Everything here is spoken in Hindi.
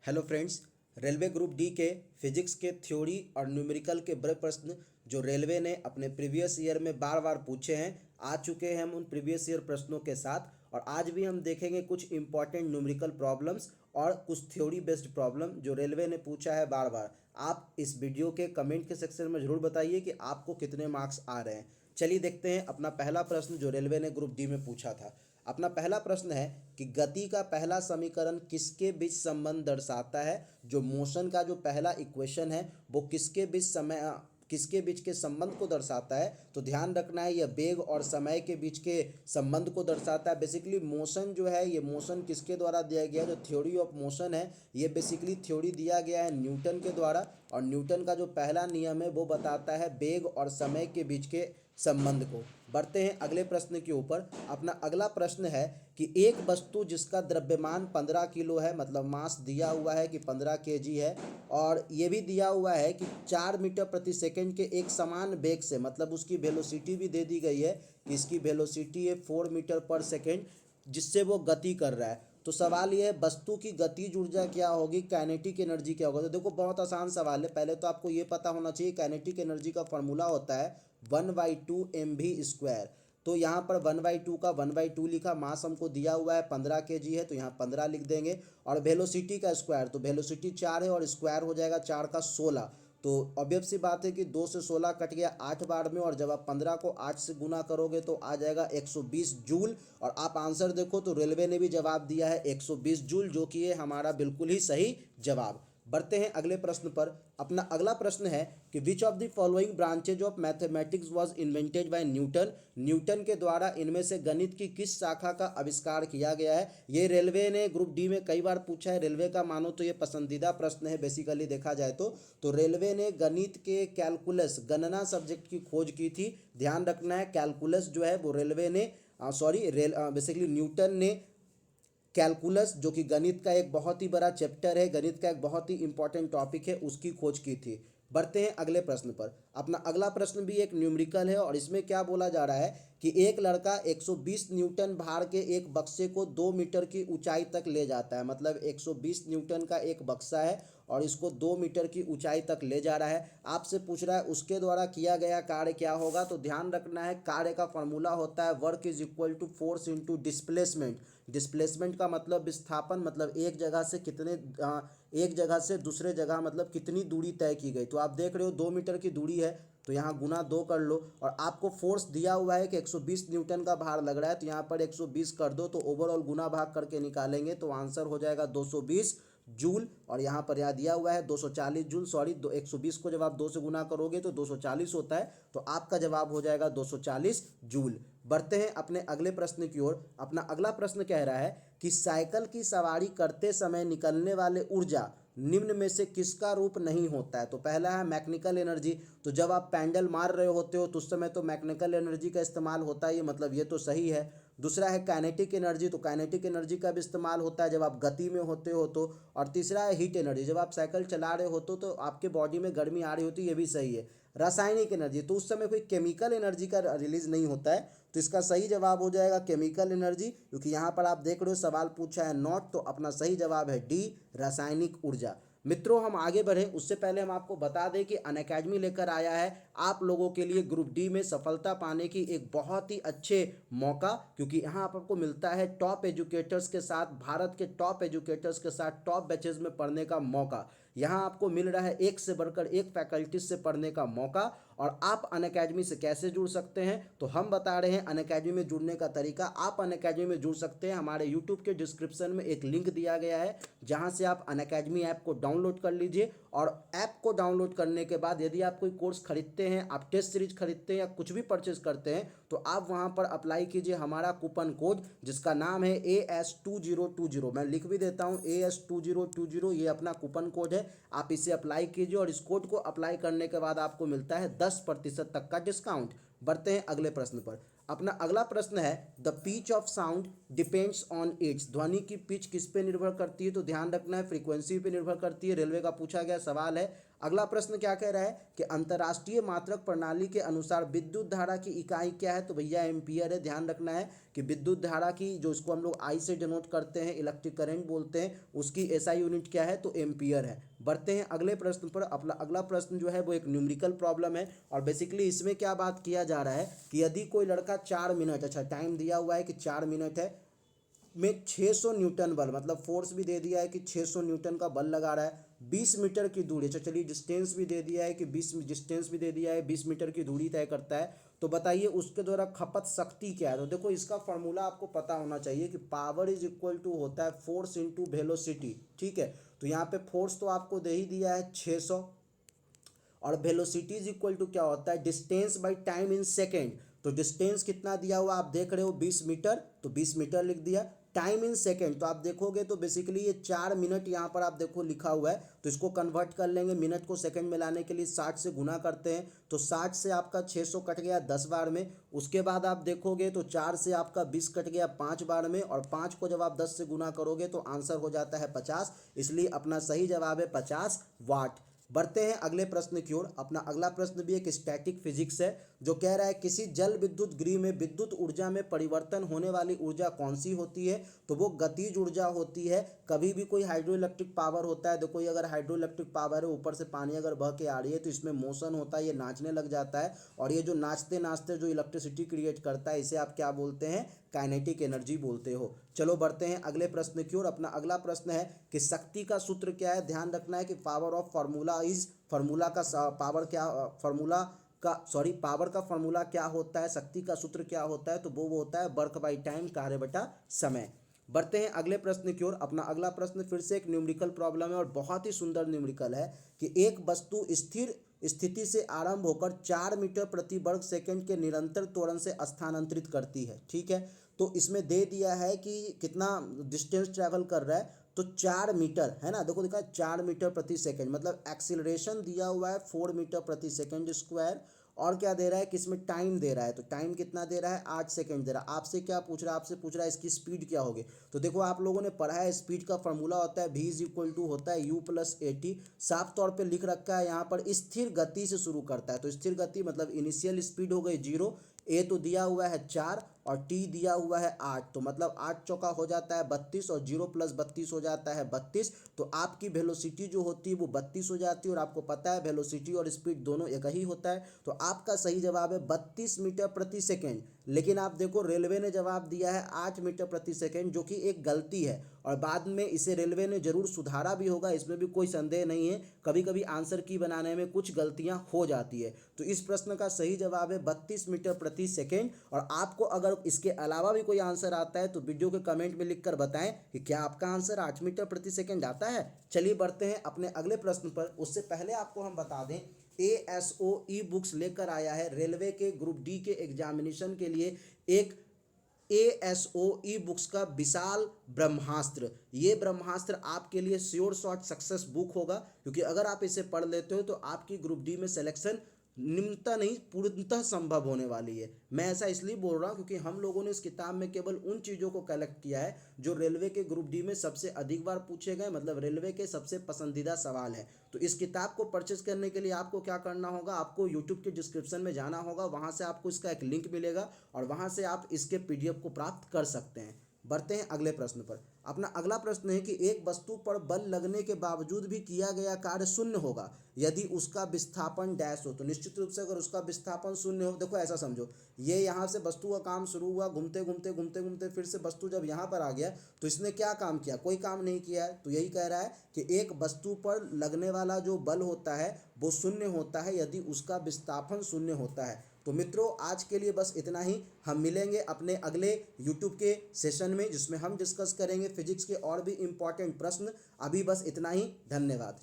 Hello friends. Railway group D के फिजिक्स के थ्योरी और न्यूमेरिकल के बड़े प्रश्न जो रेलवे ने अपने प्रीवियस ईयर में बार बार पूछे हैं, आ चुके हैं हम उन प्रीवियस ईयर प्रश्नों के साथ। और आज भी हम देखेंगे कुछ इंपॉर्टेंट न्यूमेरिकल प्रॉब्लम्स और कुछ थ्योरी बेस्ड प्रॉब्लम जो रेलवे ने पूछा है बार बार। आप इस वीडियो के कमेंट के सेक्शन में ज़रूर बताइए कि आपको कितने मार्क्स आ रहे हैं। चलिए देखते हैं अपना पहला प्रश्न जो रेलवे ने ग्रुप डी में पूछा था। अपना पहला प्रश्न है कि गति का पहला समीकरण किसके बीच संबंध दर्शाता है। जो मोशन का जो पहला इक्वेशन है वो किसके बीच के संबंध को दर्शाता है। तो ध्यान रखना है यह वेग और समय के बीच के संबंध को दर्शाता है। बेसिकली मोशन जो है ये मोशन किसके द्वारा दिया गया है, जो थ्योरी ऑफ मोशन है ये बेसिकली थ्योरी दिया गया है न्यूटन के द्वारा। और न्यूटन का जो पहला नियम है वो बताता है वेग और समय के बीच के संबंध को। बढ़ते हैं अगले प्रश्न के ऊपर। अपना अगला प्रश्न है कि एक वस्तु जिसका द्रव्यमान 15 किलो है, मतलब मास दिया हुआ है कि 15 केजी है, और ये भी दिया हुआ है कि 4 मीटर प्रति सेकंड के एक समान वेग से, मतलब उसकी वेलोसिटी भी दे दी गई है कि इसकी वेलोसिटी है 4 मीटर पर सेकंड, जिससे वो गति कर रहा है। तो सवाल ये है वस्तु की गतिज ऊर्जा क्या होगी, काइनेटिक एनर्जी क्या होगा। तो देखो बहुत आसान सवाल है। पहले तो आपको ये पता होना चाहिए काइनेटिक एनर्जी का फॉर्मूला होता है 1/2 mv²। तो यहाँ पर 1/2 का 1/2 लिखा, मास हमको दिया हुआ है 15 केजी है तो यहाँ 15 लिख देंगे। और वेलोसिटी का स्क्वायर, तो वेलोसिटी 4 है और स्क्वायर हो जाएगा 4 का 16। तो ऑब्वियस सी बात है कि 2 से 16 कट गया 8 बार में, और जब आप 15 को 8 से गुना करोगे तो आ जाएगा 120 जूल। और आप आंसर देखो तो रेलवे ने भी जवाब दिया है 120 जूल, जो कि ये हमारा बिल्कुल ही सही जवाब। बढ़ते हैं अगले प्रश्न पर। अपना अगला प्रश्न है कि which of the following branches of mathematics was invented by Newton. Newton के द्वारा इनमें से गणित की किस शाखा का आविष्कार किया गया है। ये रेलवे ने ग्रुप डी में कई बार पूछा है। रेलवे का मानो तो ये पसंदीदा प्रश्न है बेसिकली देखा जाए तो रेलवे ने गणित के कैलकुलस, गणना सब्जेक्ट की खोज की थी। ध्यान रखना है कैलकुलस जो है वो रेलवे ने बेसिकली न्यूटन ने कैलकुलस, जो कि गणित का एक बहुत ही बड़ा चैप्टर है, गणित का एक बहुत ही इंपॉर्टेंट टॉपिक है, उसकी खोज की थी। बढ़ते हैं अगले प्रश्न पर। अपना अगला प्रश्न भी एक न्यूमेरिकल है और इसमें क्या बोला जा रहा है कि एक लड़का 120 न्यूटन भार के एक बक्से को 2 मीटर की ऊंचाई तक ले जाता है। मतलब 120 न्यूटन का एक बक्सा है और इसको 2 मीटर की ऊंचाई तक ले जा रहा है। आपसे पूछ रहा है उसके द्वारा किया गया कार्य क्या होगा। तो ध्यान रखना है कार्य का फॉर्मूला होता है work is equal to force into displacement. Displacement का मतलब विस्थापन, मतलब एक जगह से दूसरे जगह मतलब कितनी दूरी तय की गई। तो आप देख रहे हो 2 मीटर की दूरी है तो यहाँ गुना 2 कर लो। और आपको फोर्स दिया हुआ है कि 120 न्यूटन का भार लग रहा है तो यहाँ पर 120 कर दो, तो ओवरऑल गुना भाग करके निकालेंगे तो आंसर हो जाएगा 220 जूल। और यहाँ पर यहाँ दिया हुआ है 240 जूल, सॉरी 120 को जब आप 2 से गुना करोगे तो 240 होता है, तो आपका जवाब हो जाएगा 240 जूल। बढ़ते हैं अपने अगले प्रश्न की ओर। अपना अगला प्रश्न कह रहा है कि साइकिल की सवारी करते समय निकलने वाले ऊर्जा निम्न में से किसका रूप नहीं होता है। तो पहला है मैकेनिकल एनर्जी। तो जब आप पैडल मार रहे होते हो तो उस समय तो मैकेनिकल एनर्जी का इस्तेमाल होता है, ये मतलब ये तो सही है। दूसरा है काइनेटिक एनर्जी। तो काइनेटिक एनर्जी का भी इस्तेमाल होता है जब आप गति में होते हो तो। और तीसरा है हीट एनर्जी, जब आप साइकिल चला रहे होते तो आपके बॉडी में गर्मी आ रही होती है, ये भी सही है। रासायनिक एनर्जी, तो उस समय कोई केमिकल एनर्जी का रिलीज नहीं होता है, तो इसका सही जवाब हो जाएगा केमिकल एनर्जी। क्योंकि यहाँ पर आप देख रहे हो सवाल पूछा है नॉट, तो अपना सही जवाब है डी रासायनिक ऊर्जा। मित्रों हम आगे बढ़ें उससे पहले हम आपको बता दें कि अनअकैडमी लेकर आया है आप लोगों के लिए ग्रुप डी में सफलता पाने की एक बहुत ही अच्छे मौका। क्योंकि यहाँ आपको मिलता है टॉप एजुकेटर्स के साथ, भारत के टॉप एजुकेटर्स के साथ टॉप बैचेज में पढ़ने का मौका। यहाँ आपको मिल रहा है एक से बढ़कर एक फैकल्टीज से पढ़ने का मौका। और आप अनअकैडमी से कैसे जुड़ सकते हैं तो हम बता रहे हैं अनअकैडमी में जुड़ने का तरीका। आप अनअकैडमी में जुड़ सकते हैं, हमारे यूट्यूब के डिस्क्रिप्शन में एक लिंक दिया गया है जहां से आप अनअकैडमी ऐप को डाउनलोड कर लीजिए। और ऐप को डाउनलोड करने के बाद यदि आप कोई कोर्स खरीदते हैं, आप टेस्ट सीरीज खरीदते हैं या कुछ भी परचेज करते हैं तो आप वहां पर अप्लाई कीजिए हमारा कूपन कोड जिसका नाम है AS2020। मैं लिख भी देता हूं AS2020, ये अपना कूपन कोड है। आप इसे अप्लाई कीजिए और इस कोड को अप्लाई करने के बाद आपको मिलता है 10% तक का डिस्काउंट। बढ़ते हैं अगले प्रश्न पर। अपना अगला प्रश्न है the pitch of sound depends on it's, ध्वनि की पिच किस पे निर्भर करती है, तो ध्यान रखना है फ्रीक्वेंसी पे निर्भर करती है। रेलवे का पूछा गया सवाल है। अगला प्रश्न क्या कह रहा है कि अंतर्राष्ट्रीय मात्रक प्रणाली के अनुसार विद्युत धारा की इकाई क्या है, तो भैया एम्पियर है। ध्यान रखना है कि विद्युत धारा की जो इसको हम लोग आई से डिनोट करते हैं, इलेक्ट्रिक करंट बोलते हैं, उसकी एसआई यूनिट क्या है, तो एम्पियर है। बढ़ते हैं अगले प्रश्न पर। अपना अगला प्रश्न जो है वो एक न्यूमेरिकल प्रॉब्लम है और बेसिकली इसमें क्या बात किया जा रहा है कि यदि कोई लड़का 4 मिनट, अच्छा टाइम दिया हुआ है कि 4 मिनट है, में 600 न्यूटन बल, मतलब फोर्स भी दे दिया है कि 600 न्यूटन का बल लगा रहा है, 20 मीटर की दूरी, अच्छा चलिए डिस्टेंस भी दे दिया है कि 20 मीटर की दूरी तय करता है। तो बताइए उसके द्वारा खपत शक्ति क्या है। तो देखो इसका फॉर्मूला आपको पता होना चाहिए कि पावर इज इक्वल टू होता है फोर्स इंटू वेलोसिटी, ठीक है। तो यहाँ पे फोर्स तो आपको दे ही दिया है 600 और वेलोसिटी इज इक्वल टू क्या होता है distance by time in second. तो डिस्टेंस कितना दिया हुआ आप देख रहे हो 20 मीटर, तो 20 मीटर लिख दिया। टाइम इन सेकेंड तो आप देखोगे तो बेसिकली ये 4 मिनट यहाँ पर आप देखो लिखा हुआ है, तो इसको कन्वर्ट कर लेंगे मिनट को सेकंड में लाने के लिए 60 से गुना करते हैं। तो 60 से आपका 600 कट गया 10 बार में। उसके बाद आप देखोगे तो 4 से आपका 20 कट गया 5 बार में, और 5 को जब आप 10 से गुना करोगे तो आंसर हो जाता है 50। इसलिए अपना सही जवाब है 50 वाट। बढ़ते हैं अगले प्रश्न की ओर। अपना अगला प्रश्न भी एक स्टैटिक फिजिक्स है जो कह रहा है किसी जल विद्युत गृह में विद्युत ऊर्जा में परिवर्तन होने वाली ऊर्जा कौन सी होती है, तो वो गतिज ऊर्जा होती है। कभी भी कोई हाइड्रो इलेक्ट्रिक पावर होता है, देखो ये अगर हाइड्रो इलेक्ट्रिक पावर है, ऊपर से पानी अगर बह के आ रही है तो इसमें मोशन होता है, ये नाचने लग जाता है, और ये जो नाचते नाचते जो इलेक्ट्रिसिटी क्रिएट करता है इसे आप क्या बोलते हैं, काइनेटिक एनर्जी बोलते हो। चलो बढ़ते हैं अगले प्रश्न की ओर। अपना अगला प्रश्न है कि शक्ति का सूत्र क्या है। ध्यान रखना है कि power of formula is, formula का पावर क्या, फार्मूला का सॉरी पावर का फार्मूला क्या होता है, शक्ति का सूत्र क्या होता है, तो वो होता है वर्क बाई टाइम, कार्य बटा समय। बढ़ते हैं अगले प्रश्न की ओर। अपना अगला प्रश्न फिर से एक न्यूमेरिकल प्रॉब्लम है और बहुत ही सुंदर न्यूमेरिकल है कि एक वस्तु स्थिर स्थिति से आरंभ होकर 4 मीटर प्रति वर्ग सेकंड के निरंतर त्वरण से स्थानांतरित करती है, ठीक है। तो इसमें दे दिया है कि कितना डिस्टेंस ट्रैवल कर रहा है, तो 4 मीटर है ना, देखो लिखा है 4 मीटर प्रति सेकंड, मतलब एक्सीलरेशन दिया हुआ है 4 मीटर प्रति सेकंड स्क्वायर, और क्या दे रहा है कि इसमें टाइम दे रहा है, तो टाइम कितना दे रहा है 8 सेकंड दे रहा है। आपसे क्या पूछ रहा है, आपसे पूछ रहा है इसकी स्पीड क्या होगी। तो देखो आप लोगों ने पढ़ा है स्पीड का फॉर्मूला होता है v इज इक्वल टू होता है u प्लस ए टी। साफ तौर पे लिख रखा है यहाँ पर स्थिर गति से शुरू करता है, तो स्थिर गति मतलब इनिशियल स्पीड हो गई 0, ए तो दिया हुआ है 4 और टी दिया हुआ है 8, तो मतलब 8 चौका हो जाता है 32 और 0 प्लस 32 हो जाता है 32। तो आपकी वेलोसिटी जो होती है वो 32 हो जाती है, और आपको पता है वेलोसिटी और स्पीड दोनों एक ही होता है। तो आपका सही जवाब है 32 मीटर प्रति सेकेंड। लेकिन आप देखो रेलवे ने जवाब दिया है 8 मीटर प्रति सेकेंड, जो कि एक गलती है, और बाद में इसे रेलवे ने जरूर सुधारा भी होगा, इसमें भी कोई संदेह नहीं है। कभी कभी आंसर की बनाने में कुछ गलतियां हो जाती है। तो इस प्रश्न का सही जवाब है 32 मीटर प्रति सेकेंड। और आपको अगर इसके अलावा भी कोई आंसर आता है तो वीडियो के कमेंट में लिखकर बताएं कि क्या आपका आंसर 8 मीटर प्रति सेकेंड आता है। चलिए बढ़ते हैं अपने अगले प्रश्न पर। उससे पहले आपको हम बता दें ASO ई बुक्स लेकर आया है रेलवे के ग्रुप डी के एग्जामिनेशन के लिए एक ASO ई बुक्स का विशाल ब्रह्मास्त्र। ये ब्रह्मास्त्र आपके लिए श्योर शॉट सक्सेस बुक होगा, क्योंकि अगर आप इसे पढ़ लेते हो तो आपकी ग्रुप डी में सिलेक्शन निम्नतः नहीं पूर्णतः संभव होने वाली है। मैं ऐसा इसलिए बोल रहा हूँ क्योंकि हम लोगों ने इस किताब में केवल उन चीज़ों को कलेक्ट किया है जो रेलवे के ग्रुप डी में सबसे अधिक बार पूछे गए, मतलब रेलवे के सबसे पसंदीदा सवाल है। तो इस किताब को परचेस करने के लिए आपको क्या करना होगा, आपको यूट्यूब के डिस्क्रिप्शन में जाना होगा, वहाँ से आपको इसका एक लिंक मिलेगा और वहाँ से आप इसके PDF को प्राप्त कर सकते हैं। बढ़ते हैं अगले प्रश्न पर। अपना अगला प्रश्न है कि एक वस्तु पर बल लगने के बावजूद भी किया गया कार्य शून्य होगा यदि उसका विस्थापन डैश हो। तो निश्चित रूप से अगर उसका विस्थापन शून्य हो, देखो ऐसा समझो ये यहाँ से वस्तु का काम शुरू हुआ, घूमते घूमते घूमते घूमते फिर से वस्तु जब यहाँ पर आ गया तो इसने क्या काम किया, कोई काम नहीं किया है। तो यही कह रहा है कि एक वस्तु पर लगने वाला जो बल होता है वो शून्य होता है यदि उसका विस्थापन शून्य होता है। तो मित्रों आज के लिए बस इतना ही। हम मिलेंगे अपने अगले यूट्यूब के सेशन में जिसमें हम डिस्कस करेंगे फिजिक्स के और भी इम्पॉर्टेंट प्रश्न। अभी बस इतना ही, धन्यवाद।